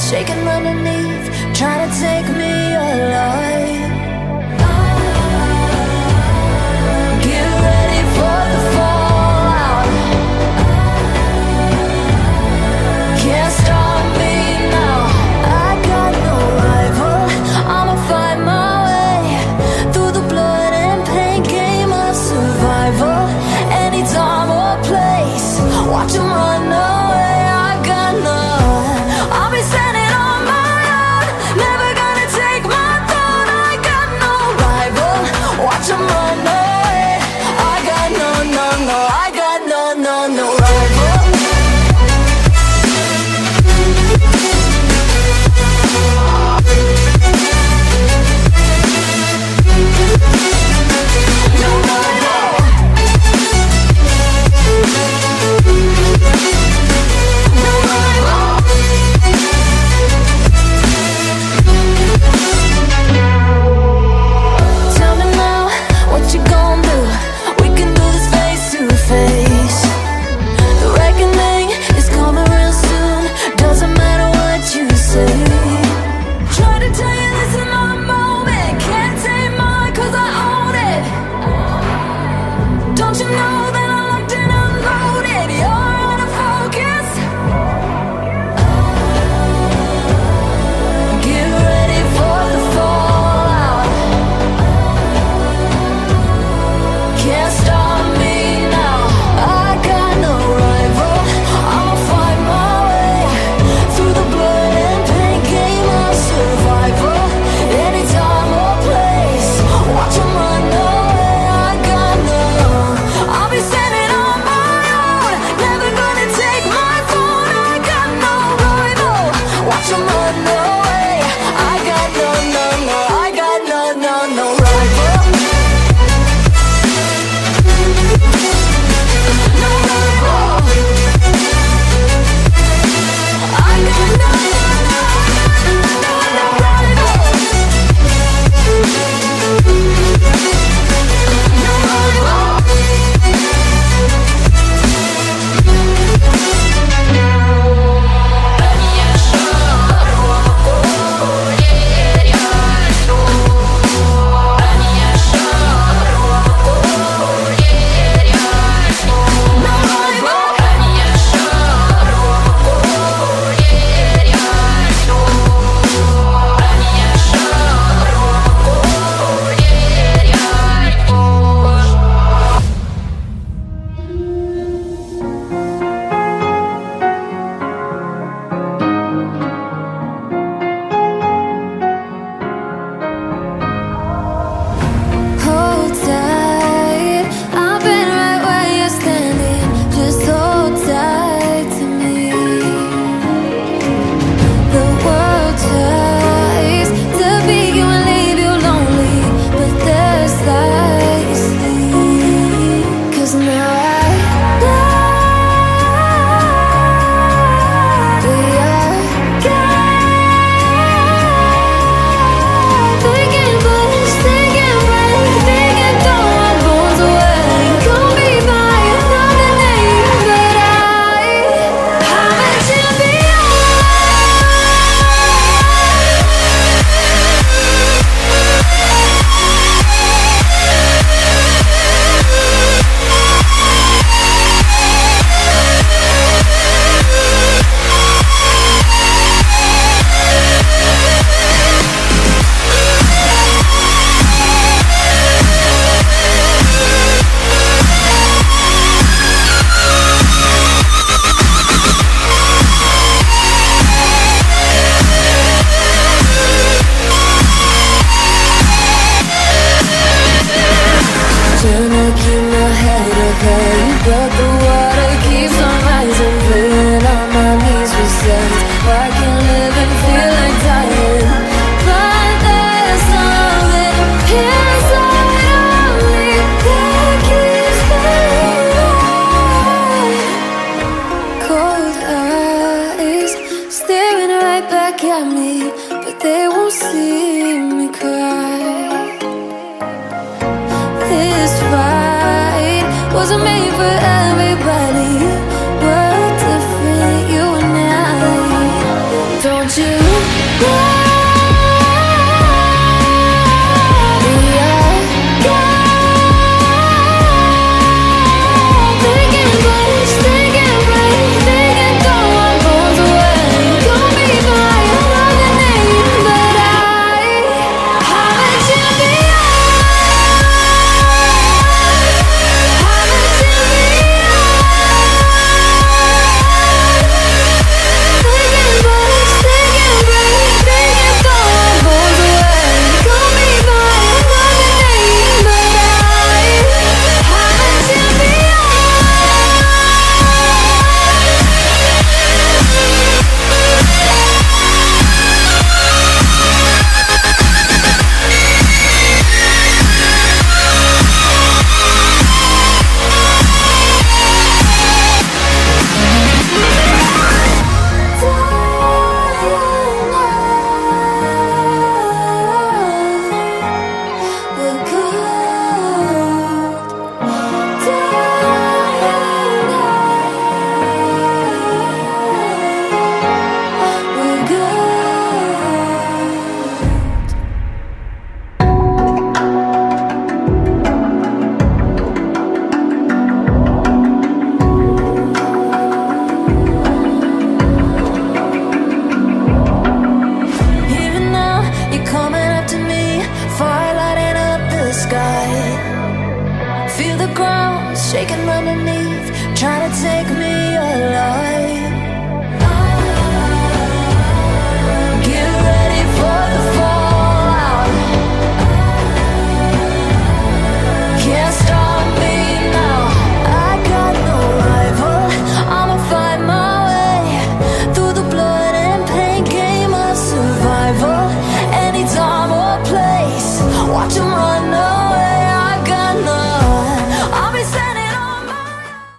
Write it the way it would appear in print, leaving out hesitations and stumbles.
shaking underneath, trying to take me alive. Get ready for the fallout. Can't stop me now. I got no rival. I'ma find my way through the blood and pain game of survival. Any time or place, watch 'em run away. I got none. I'll be standing on my own, never gonna take my throne. I got no rival. Watch 'em run away. I got no, no, no. I got no, no, no rival. wasn't made for us.